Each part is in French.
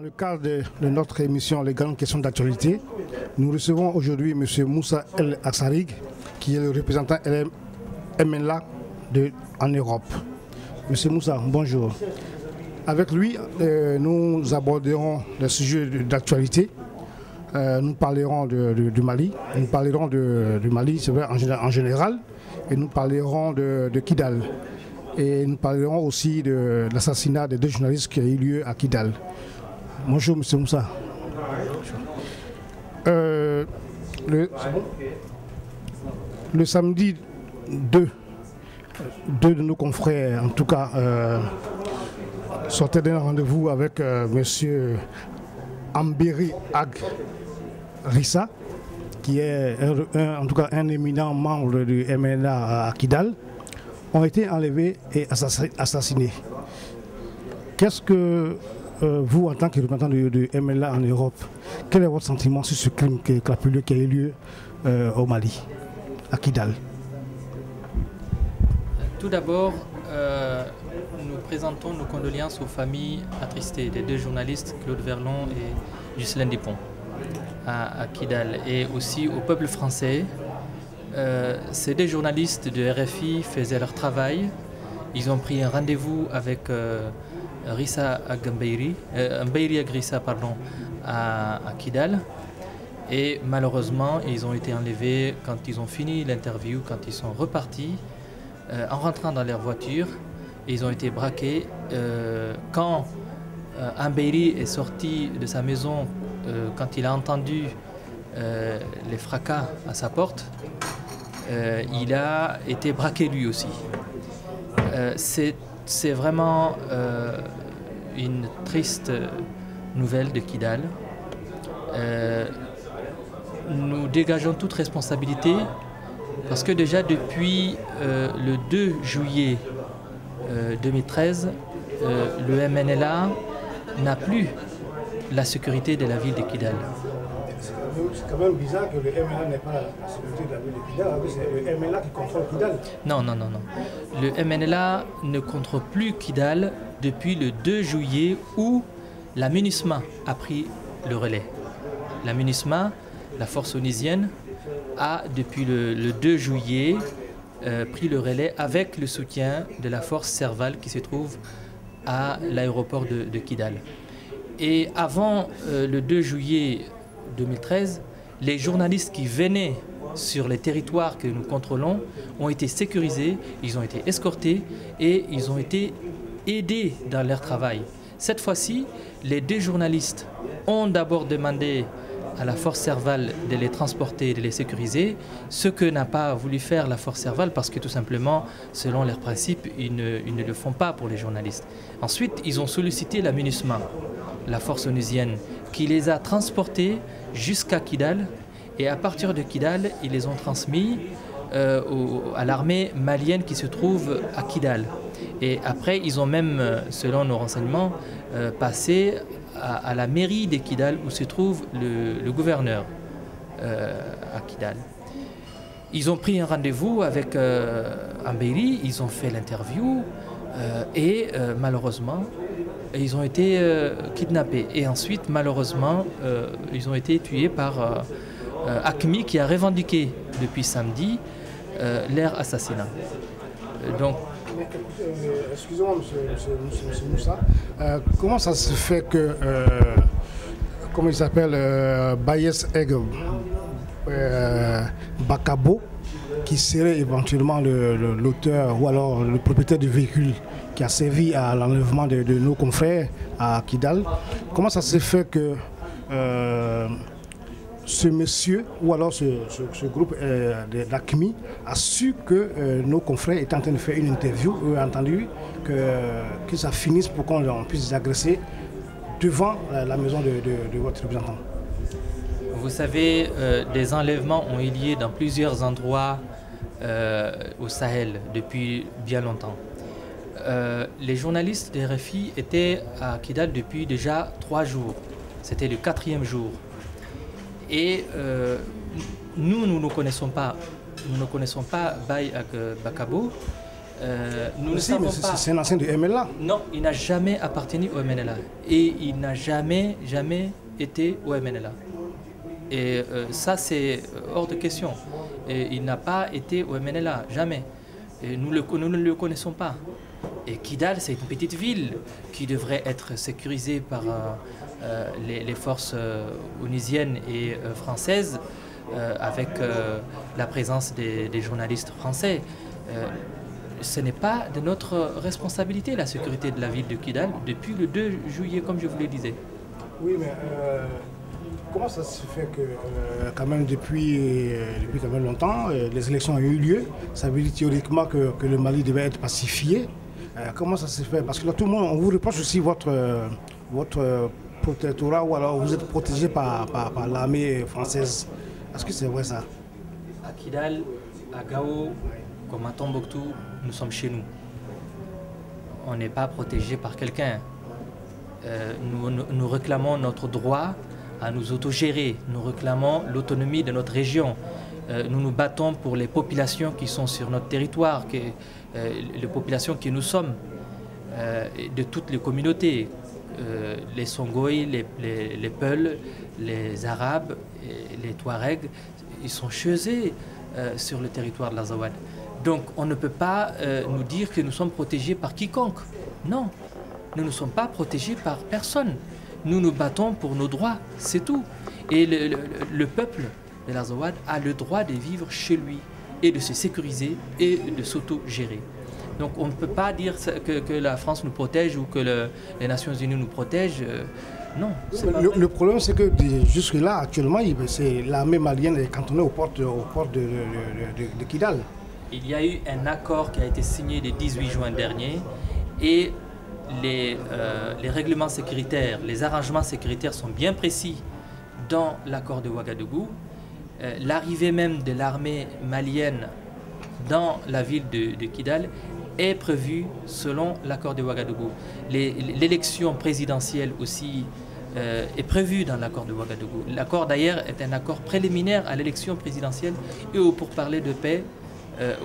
Dans le cadre de notre émission Les grandes questions d'actualité, nous recevons aujourd'hui M. Moussa El Assarig, qui est le représentant MNLA en Europe. M. Moussa, bonjour. Avec lui, nous aborderons les sujets d'actualité. Nous parlerons du Mali, nous parlerons du Mali, c'est vrai, en général, et nous parlerons de Kidal. Et nous parlerons aussi de l'assassinat des deux journalistes qui a eu lieu à Kidal. Bonjour, M. Moussa. Le samedi 2 de nos confrères, en tout cas, sortaient d'un rendez-vous avec M. Ambéry Ag Rissa, qui est en tout cas un éminent membre du MNLA à Kidal, ont été enlevés et assassinés. Qu'est-ce que vous, en tant que représentant du MNLA en Europe, quel est votre sentiment sur ce crime crapuleux qui a eu lieu au Mali, à Kidal? Tout d'abord, nous présentons nos condoléances aux familles attristées des deux journalistes, Claude Verlon et Ghislaine Dupont, à Kidal, et aussi au peuple français. Ces deux journalistes de RFI faisaient leur travail. Ils ont pris un rendez-vous avec Rissa Ambéry Ag Rissa, à Kidal. Et malheureusement, ils ont été enlevés quand ils ont fini l'interview, quand ils sont repartis. En rentrant dans leur voiture, ils ont été braqués. Quand Ambéry est sorti de sa maison, quand il a entendu les fracas à sa porte, il a été braqué lui aussi. C'est vraiment une triste nouvelle de Kidal. Nous dégageons toute responsabilité parce que déjà depuis le 2 juillet 2013, le MNLA n'a plus la sécurité de la ville de Kidal. C'est quand même bizarre que le MNLA n'ait pas la sécurité de la ville de Kidal, c'est le MNLA qui contrôle Kidal. Non. Le MNLA ne contrôle plus Kidal depuis le 2 juillet où la MINUSMA a pris le relais. La MINUSMA, la force onusienne, a depuis le 2 juillet pris le relais avec le soutien de la force Serval qui se trouve à l'aéroport de Kidal. Et avant le 2 juillet 2013, les journalistes qui venaient sur les territoires que nous contrôlons ont été sécurisés, ils ont été escortés et ils ont été aidés dans leur travail. Cette fois-ci, les deux journalistes ont d'abord demandé à la force Serval de les transporter et de les sécuriser, ce que n'a pas voulu faire la force Serval parce que tout simplement, selon leurs principes, ils ne le font pas pour les journalistes. Ensuite, ils ont sollicité la MINUSMA, la force onusienne, qui les a transportés jusqu'à Kidal, et à partir de Kidal, ils les ont transmis à l'armée malienne qui se trouve à Kidal. Et après, ils ont même, selon nos renseignements, passé à la mairie de Kidal où se trouve le gouverneur à Kidal. Ils ont pris un rendez-vous avec Ambéry, ils ont fait l'interview et malheureusement, ils ont été kidnappés. Et ensuite, malheureusement, ils ont été tués par AQMI qui a revendiqué depuis samedi leur assassinat. Donc, excusez-moi, monsieur Moussa, comment ça se fait que, comment il s'appelle, Bayes Eg Bakabo, qui serait éventuellement l'auteur ou alors le propriétaire du véhicule qui a servi à l'enlèvement de nos confrères à Kidal, comment ça se fait que ce monsieur ou alors ce groupe d'AQMI a su que nos confrères étaient en train de faire une interview et ont entendu que ça finisse pour qu'on puisse les agresser devant la maison de votre représentant? Vous savez, des enlèvements ont eu lieu dans plusieurs endroits au Sahel depuis bien longtemps. Les journalistes de RFI étaient à Kidal depuis déjà 3 jours. C'était le 4e jour. Et nous ne connaissons pas Baye Ag Bakabo. Nous ne savons pas. C'est un ancien du MNLA. Non, il n'a jamais appartenu au MNLA. Et il n'a jamais été au MNLA. Et ça, c'est hors de question. Et il n'a pas été au MNLA, jamais. Et nous ne le connaissons pas. Et Kidal, c'est une petite ville qui devrait être sécurisée par les forces onusiennes et françaises, avec la présence des journalistes français. Ce n'est pas de notre responsabilité, la sécurité de la ville de Kidal, depuis le 2 juillet, comme je vous le disais. Oui, mais comment ça se fait que, quand même, depuis quand même longtemps, les élections ont eu lieu? Ça veut dire théoriquement que le Mali devait être pacifié. Comment ça se fait? Parce que là, tout le monde, on vous reproche aussi votre protectorat, ou alors vous êtes protégé par l'armée française. Est-ce que c'est vrai ça? À Kidal, à Gao, comme à Tombouctou, nous sommes chez nous. On n'est pas protégé par quelqu'un. Nous réclamons notre droit à nous autogérer. Nous réclamons l'autonomie de notre région. Nous nous battons pour les populations qui sont sur notre territoire, les populations que nous sommes, de toutes les communautés. Les Songhoi, les Peuls, les Arabes, les Touaregs, ils sont chez eux sur le territoire de l'Azawad. Donc on ne peut pas nous dire que nous sommes protégés par quiconque. Non, nous ne sommes pas protégés par personne. Nous nous battons pour nos droits, c'est tout. Et le peuple de l'Azawad a le droit de vivre chez lui et de se sécuriser et de s'auto-gérer. Donc on ne peut pas dire que la France nous protège ou que les Nations Unies nous protègent. Non. Le problème, c'est que jusque-là, actuellement, c'est l'armée malienne est cantonnée aux portes de Kidal. Il y a eu un accord qui a été signé le 18 juin dernier et les règlements sécuritaires, les arrangements sécuritaires sont bien précis dans l'accord de Ouagadougou. L'arrivée même de l'armée malienne dans la ville de Kidal est prévue selon l'accord de Ouagadougou. L'élection présidentielle aussi est prévue dans l'accord de Ouagadougou. L'accord d'ailleurs est un accord préliminaire à l'élection présidentielle et au pourparlers de paix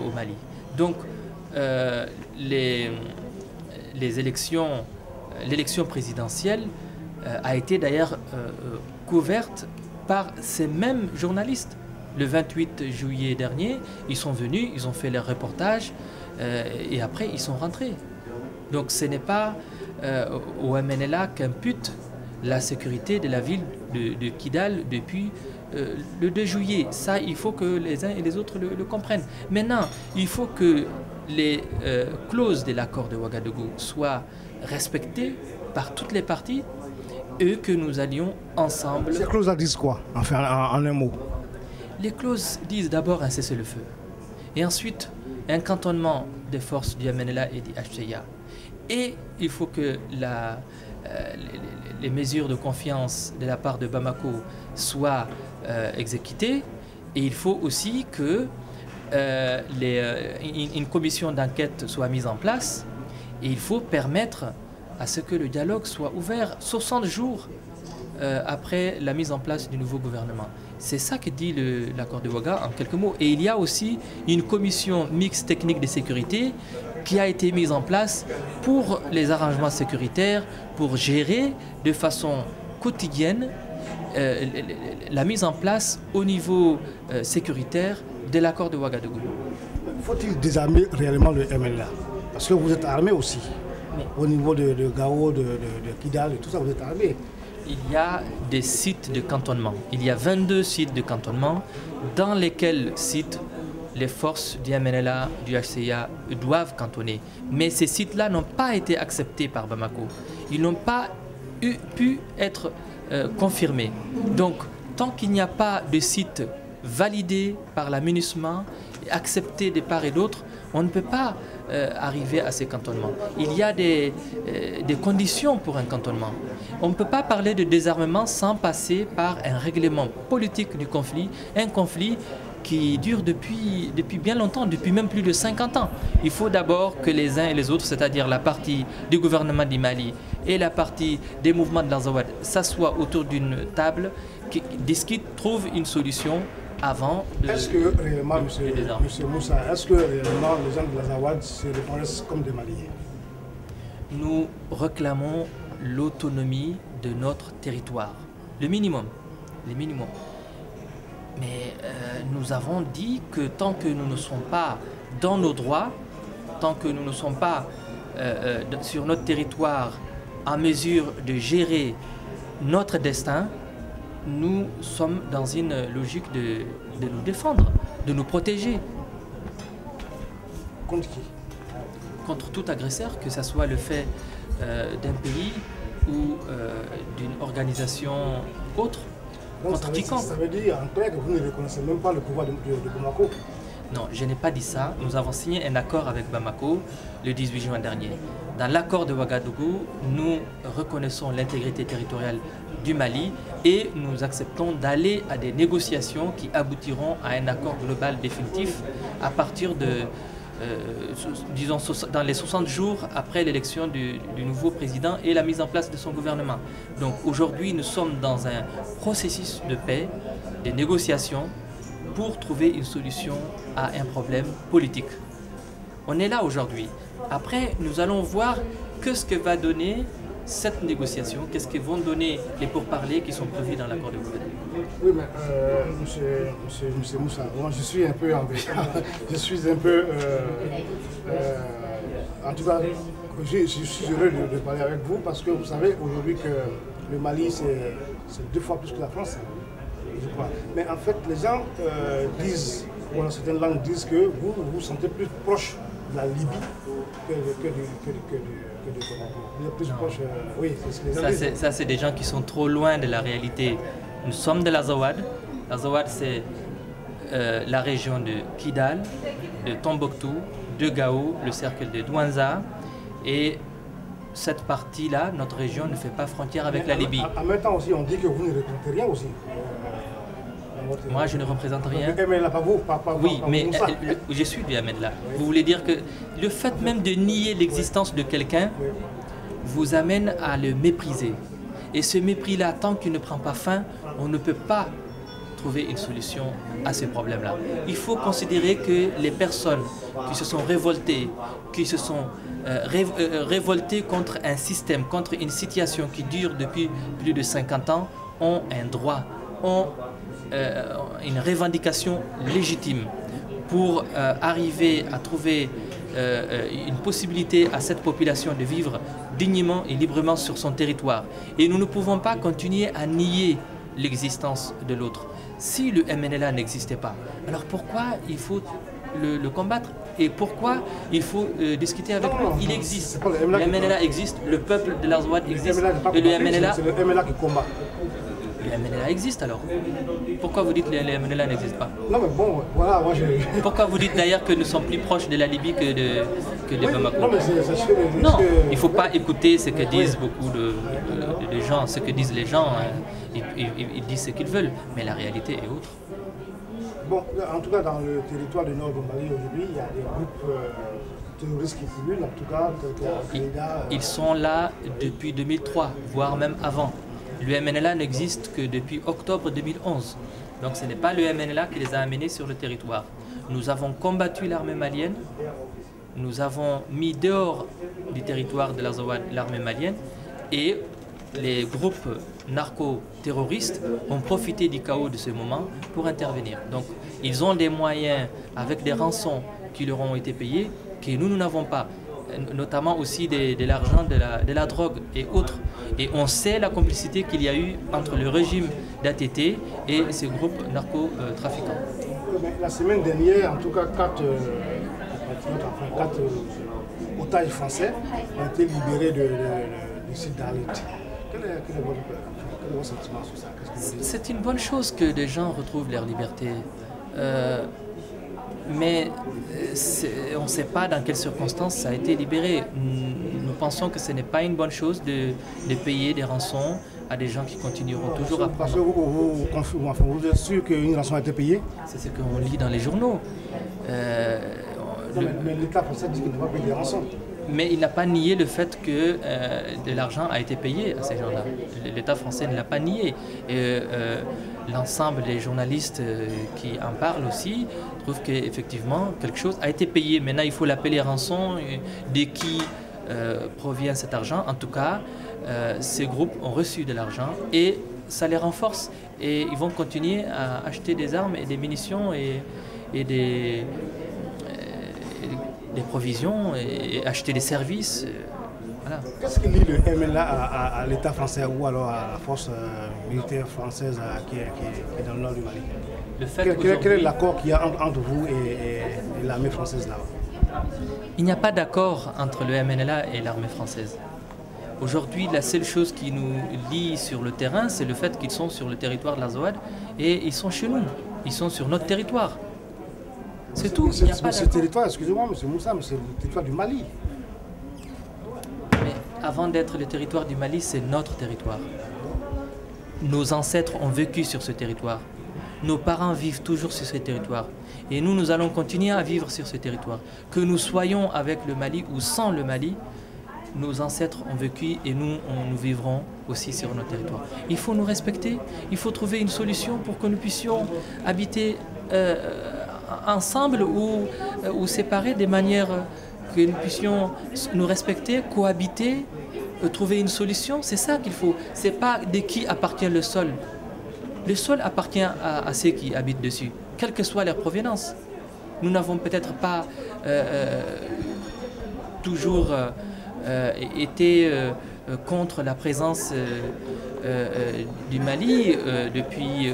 au Mali. Donc l'élection présidentielle a été d'ailleurs couverte par ces mêmes journalistes. Le 28 juillet dernier, ils sont venus, ils ont fait leur reportage et après ils sont rentrés. Donc ce n'est pas au MNLA qu'impute la sécurité de la ville de Kidal depuis le 2 juillet. Ça, il faut que les uns et les autres le comprennent. Maintenant, il faut que les clauses de l'accord de Ouagadougou soient respectées par toutes les parties et que nous allions ensemble. Ces clauses disent quoi, enfin, en un mot? Les clauses disent d'abord un cessez-le-feu et ensuite un cantonnement des forces du MNLA et du HCA. Et il faut que les mesures de confiance de la part de Bamako soient exécutées et il faut aussi que une commission d'enquête soit mise en place et il faut permettre à ce que le dialogue soit ouvert 60 jours après la mise en place du nouveau gouvernement. C'est ça que dit l'accord de Ouaga en quelques mots. Et il y a aussi une commission mixte technique de sécurité qui a été mise en place pour les arrangements sécuritaires, pour gérer de façon quotidienne la mise en place au niveau sécuritaire de l'accord de Ouagadougou. Faut-il désarmer réellement le MNLA? Parce que vous êtes armé aussi. Au niveau de Gao, de Kidal, et tout ça, vous êtes armé. Il y a des sites de cantonnement. Il y a 22 sites de cantonnement dans lesquels sites les forces du MNLA, du HCA doivent cantonner. Mais ces sites-là n'ont pas été acceptés par Bamako. Ils n'ont pas pu être confirmés. Donc, tant qu'il n'y a pas de site validé par la MINUSMA et accepté de part et d'autre, on ne peut pas arriver à ces cantonnements. Il y a des conditions pour un cantonnement. On ne peut pas parler de désarmement sans passer par un règlement politique du conflit, un conflit qui dure depuis bien longtemps, depuis même plus de 50 ans. Il faut d'abord que les uns et les autres, c'est-à-dire la partie du gouvernement du Mali et la partie des mouvements de l'Azawad, s'assoient autour d'une table, qui discutent, trouvent une solution avant de... Est-ce que réellement, M. Moussa, est-ce que réellement les gens de l'Azawad se reconnaissent comme des Maliens? Nous réclamons l'autonomie de notre territoire, le minimum. Mais nous avons dit que tant que nous ne sommes pas dans nos droits, tant que nous ne sommes pas sur notre territoire en mesure de gérer notre destin, nous sommes dans une logique de nous défendre, de nous protéger. Contre qui? Contre tout agresseur, que ce soit le fait d'un pays ou d'une organisation autre. Donc, contre quiconque. Ça veut dire en clair que vous ne reconnaissez même pas le pouvoir de Bamako? Non, je n'ai pas dit ça. Nous avons signé un accord avec Bamako le 18 juin dernier. Dans l'accord de Ouagadougou, nous reconnaissons l'intégrité territoriale du Mali et nous acceptons d'aller à des négociations qui aboutiront à un accord global définitif à partir de, disons, dans les 60 jours après l'élection du nouveau président et la mise en place de son gouvernement. Donc aujourd'hui, nous sommes dans un processus de paix, de négociations, pour trouver une solution à un problème politique. On est là aujourd'hui. Après, nous allons voir ce que va donner cette négociation, qu'est-ce que vont donner les pourparlers qui sont prévus dans l'accord de gouvernement. Oui, mais monsieur Moussa, moi je suis un peu embêté. Je suis un peu... en tout cas, je suis heureux de parler avec vous parce que vous savez aujourd'hui que le Mali c'est 2 fois plus que la France. Je crois. Mais en fait, les gens disent, ou dans certaines langues disent que vous vous sentez plus proche de la Libye que de Bamako. Vous êtes plus proche, oui, c'est ce que les gens disent. Ça, c'est des gens qui sont trop loin de la réalité. Nous sommes de l'Azawad. L'Azawad, c'est la région de Kidal, de Tombouctou, de Gao, le cercle de Douanza. Et cette partie-là, notre région, ne fait pas frontière avec la Libye. En même temps aussi, on dit que vous ne représentez rien aussi. Moi, je ne représente rien. Mais là, pas vous, pas oui, mais je suis du MNLA. Vous voulez dire que le fait même de nier l'existence de quelqu'un vous amène à le mépriser. Et ce mépris-là, tant qu'il ne prend pas fin, on ne peut pas trouver une solution à ce problème-là. Il faut considérer que les personnes qui se sont révoltées, qui se sont révoltées contre un système, contre une situation qui dure depuis plus de 50 ans, ont un droit, ont une revendication légitime pour arriver à trouver une possibilité à cette population de vivre dignement et librement sur son territoire. Et nous ne pouvons pas continuer à nier l'existence de l'autre. Si le MNLA n'existait pas, alors pourquoi il faut le combattre et pourquoi il faut discuter avec lui? Il existe. Le MNLA existe, le peuple de l'Azawad existe et le MNLA... C'est le MNLA qui combat. Le MNLA existe alors. Pourquoi vous dites que le MNLA n'existe pas? Non mais bon, voilà, moi je... Pourquoi vous dites d'ailleurs que nous sommes plus proches de la Libye que de Bamako? Non, mais c'est non, il ne faut pas écouter ce que disent beaucoup de gens, ce que disent les gens. Ils disent ce qu'ils veulent, mais la réalité est autre. Bon, en tout cas, dans le territoire du nord du Mali aujourd'hui, il y a des groupes terroristes qui pullulent, en tout cas, tels qu'Al-Qaïda. Ils sont là depuis 2003, voire même avant. Le MNLA n'existe que depuis octobre 2011. Donc ce n'est pas le MNLA qui les a amenés sur le territoire. Nous avons combattu l'armée malienne, nous avons mis dehors du territoire de l'Azawad l'armée malienne et les groupes narco-terroristes ont profité du chaos de ce moment pour intervenir. Donc ils ont des moyens avec des rançons qui leur ont été payés que nous n'avons pas, notamment aussi de l'argent, de la drogue et autres. Et on sait la complicité qu'il y a eu entre le régime d'ATT et ces groupes narcotrafiquants. La semaine dernière, en tout cas, 4 otages français ont été libérés du site d'Arlit. Quel est votre sentiment sur ça? C'est une bonne chose que des gens retrouvent leur liberté. Mais on ne sait pas dans quelles circonstances ça a été libéré. Nous pensons que ce n'est pas une bonne chose de payer des rançons à des gens qui continueront toujours à prendre. Parce que vous êtes sûr qu'une rançon a été payée? C'est ce qu'on lit dans les journaux. Mais l'État français dit qu'il ne va pas payer des rançons. Mais il n'a pas nié le fait que de l'argent a été payé à ces gens-là. L'État français ne l'a pas nié. Et l'ensemble des journalistes qui en parlent aussi trouvent qu'effectivement quelque chose a été payé. Maintenant, il faut l'appeler rançon. De qui provient cet argent? En tout cas, ces groupes ont reçu de l'argent et ça les renforce. Et ils vont continuer à acheter des armes et des munitions et des provisions et acheter des services. Voilà. Qu'est-ce que dit le MNLA à l'État français ou alors à la force militaire française qui est dans le nord du Mali? Quel est l'accord qu'il y a entre vous et l'armée française là-bas? Il n'y a pas d'accord entre le MNLA et l'armée française. Aujourd'hui, la seule chose qui nous lie sur le terrain, c'est le fait qu'ils sont sur le territoire de l'Azawad et ils sont chez nous. Ils sont sur notre territoire. C'est tout. Ce territoire, excusez-moi, M. Moussa, mais c'est le territoire du Mali. Mais avant d'être le territoire du Mali, c'est notre territoire. Nos ancêtres ont vécu sur ce territoire. Nos parents vivent toujours sur ce territoire. Et nous, nous allons continuer à vivre sur ce territoire. Que nous soyons avec le Mali ou sans le Mali, nos ancêtres ont vécu et nous vivrons aussi sur notre territoire. Il faut nous respecter, il faut trouver une solution pour que nous puissions habiter ensemble ou séparés de manière que nous puissions nous respecter, cohabiter, trouver une solution. C'est ça qu'il faut. Ce n'est pas de qui appartient le sol. Le sol appartient à ceux qui habitent dessus, quelle que soit leur provenance. Nous n'avons peut-être pas toujours été contre la présence du Mali depuis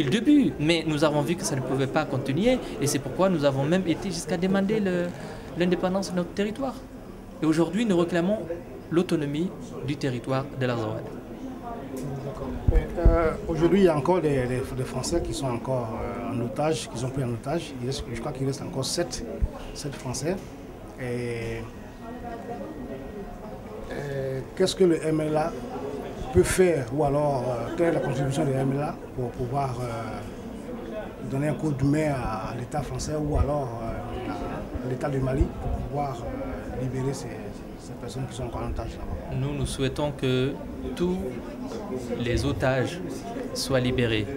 le début. Mais nous avons vu que ça ne pouvait pas continuer et c'est pourquoi nous avons même été jusqu'à demander l'indépendance de notre territoire. Et aujourd'hui, nous réclamons l'autonomie du territoire de l'Azawad. Aujourd'hui, il y a encore des Français qui sont encore en otage, qui sont pris en otage. Je crois qu'il reste encore 7 Français. Qu'est-ce que le MLA peut faire, ou alors quelle est la contribution du MLA pour pouvoir donner un coup de main à l'État français ou alors à l'État du Mali pour pouvoir libérer ces personnes qui sont encore en otage là-bas? Nous souhaitons que tous les otages soient libérés,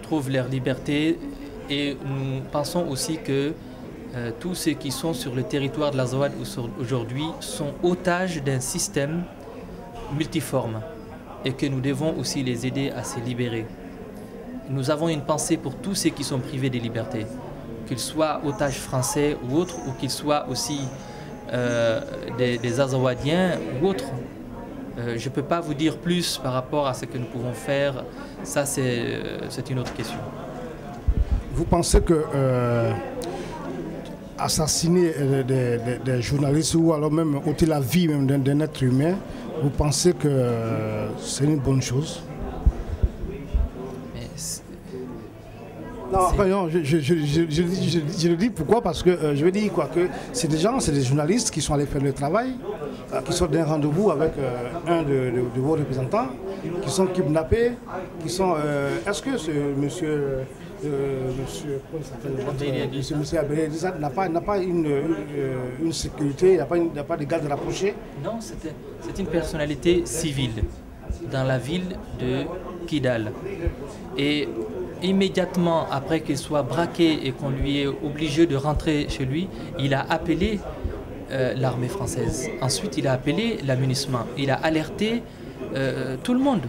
trouvent leur liberté et nous pensons aussi que tous ceux qui sont sur le territoire de l'Azawad aujourd'hui sont otages d'un système multiforme et que nous devons aussi les aider à se libérer. Nous avons une pensée pour tous ceux qui sont privés des libertés, qu'ils soient otages français ou autres, ou qu'ils soient aussi des Azawadiens ou autres. Je ne peux pas vous dire plus par rapport à ce que nous pouvons faire. Ça, c'est une autre question. Vous pensez que assassiner des journalistes ou alors même ôter la vie même d'un être humain, vous pensez que c'est une bonne chose? Non, enfin, non, je le dis pourquoi, parce que je veux dire quoi, que c'est des journalistes qui sont allés faire le travail, qui sont d'un rendez-vous avec un de vos représentants, qui sont kidnappés, qui sont... Est-ce que ce monsieur Abélé n'a pas une sécurité, il n'a pas de garde rapprochés? Non, c'est une personnalité civile dans la ville de Kidal. Et immédiatement après qu'il soit braqué et qu'on lui est obligé de rentrer chez lui, il a appelé l'armée française. Ensuite, il a appelé la MINUSMA. Il a alerté tout le monde.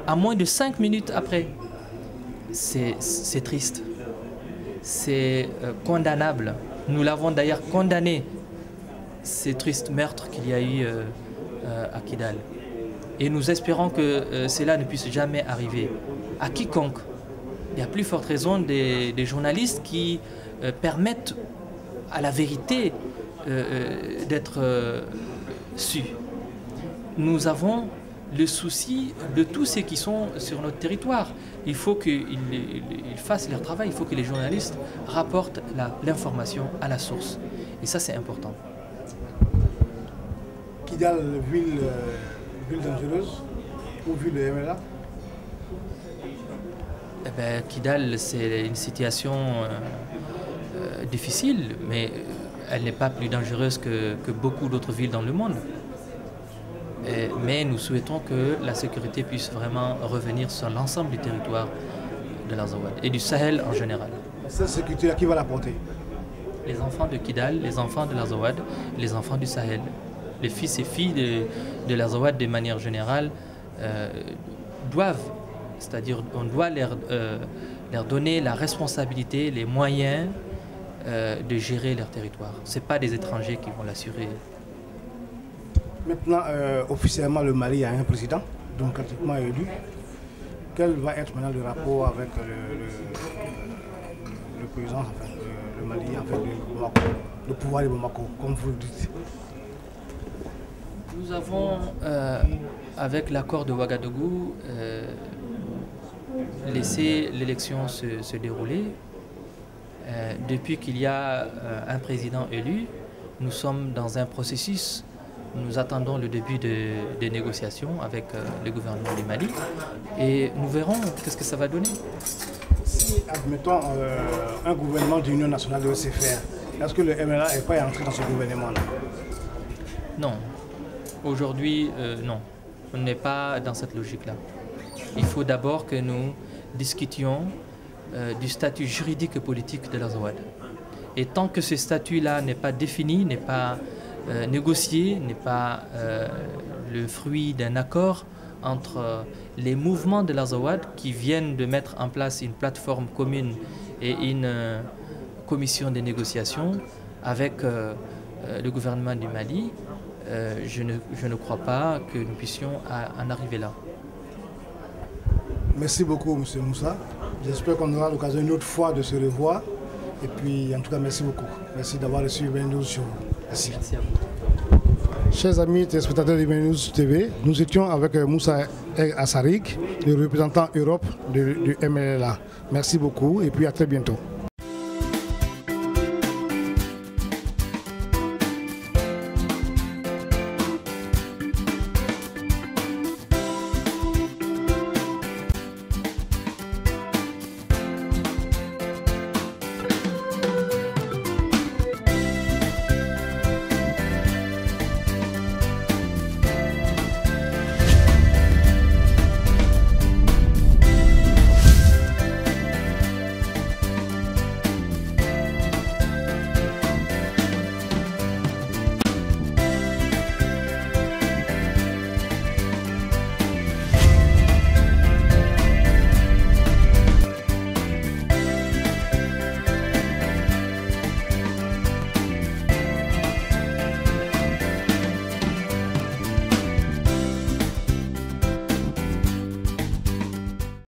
À moins de 5 minutes après. C'est triste. C'est condamnable. Nous l'avons d'ailleurs condamné, ces tristes meurtres qu'il y a eu à Kidal. Et nous espérons que cela ne puisse jamais arriver à quiconque. Il y a plus forte raison des journalistes qui permettent à la vérité d'être su. Nous avons le souci de tous ceux qui sont sur notre territoire. Il faut qu'ils fassent leur travail, il faut que les journalistes rapportent l'information à la source. Et ça, c'est important. Kidal, ville dangereuse ou ville de MLA? Eh bien, Kidal, c'est une situation difficile, mais elle n'est pas plus dangereuse que beaucoup d'autres villes dans le monde. Mais nous souhaitons que la sécurité puisse vraiment revenir sur l'ensemble du territoire de l'Azawad et du Sahel en général. Cette sécurité, qui va l'apporter? Les enfants de Kidal, les enfants de l'Azawad, les enfants du Sahel, les fils et filles de l'Azawad de manière générale doivent, c'est-à-dire on doit leur donner la responsabilité, les moyens de gérer leur territoire. Ce n'est pas des étrangers qui vont l'assurer. Maintenant, officiellement, le Mali a un président démocratiquement élu. Quel va être maintenant le rapport avec le président, enfin, le Mali, enfin, le pouvoir de Bamako, comme vous le dites? Nous avons, avec l'accord de Ouagadougou, laissé l'élection se dérouler. Depuis qu'il y a un président élu, nous sommes dans un processus. Nous attendons le début des négociations avec le gouvernement du Mali et nous verrons qu'est-ce que ça va donner. Si, admettons, un gouvernement d'union nationale devait se faire, est-ce que le MNLA n'est pas entré dans ce gouvernement-là? Non. Aujourd'hui, non. On n'est pas dans cette logique-là. Il faut d'abord que nous discutions du statut juridique et politique de l'Azawad. Et tant que ce statut-là n'est pas défini, n'est pas négocié, n'est pas le fruit d'un accord entre les mouvements de l'Azawad qui viennent de mettre en place une plateforme commune et une commission de négociation avec le gouvernement du Mali, je ne crois pas que nous puissions en arriver là. Merci beaucoup, M. Moussa. J'espère qu'on aura l'occasion une autre fois de se revoir. Et puis, en tout cas, merci beaucoup. Merci d'avoir reçu News sur vous. Merci. Merci à vous. Chers amis téléspectateurs de News TV, nous étions avec Moussa El Assarig, le représentant Europe du MNLA. Merci beaucoup et puis à très bientôt.